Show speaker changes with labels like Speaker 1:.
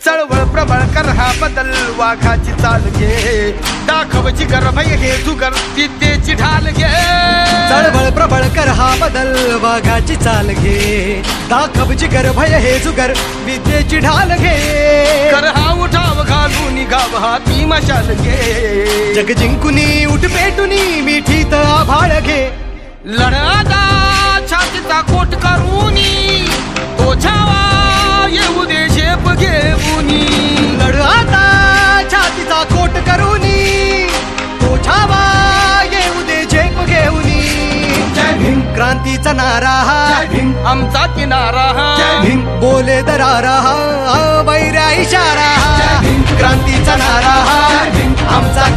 Speaker 1: चळवळ प्रबळ कर हा बदल वाघाची चाल घे दाखवची गर्भय घे जुगर विद्येची ढाल घे
Speaker 2: चळवळ प्रबळ कर हा बदल वाघाची चाल घे दाखवची गर्भय हे जुगर विद्येची ढाल घे
Speaker 1: कर हा उठाव घालून गाव हाती मशाल घे
Speaker 2: जग जिंकुनी उठ पेटुनी मिठीत आभाळ घे
Speaker 1: लढादा छातीचा कोट करूनी तो छावा येऊ दे झेप घेऊनी
Speaker 2: लढ आता छातीचा कोट करूनी तो छावा येऊ दे झेप घेऊनी
Speaker 1: जय भीम
Speaker 2: क्रांतीचा नारा हा
Speaker 1: जय भीम आमचा किनारा
Speaker 2: जय भीम बोले दरारा हा वैऱ्या इशारा
Speaker 1: जय भीम
Speaker 2: क्रांतीचा नारा हा
Speaker 1: जय भीम
Speaker 2: आमचा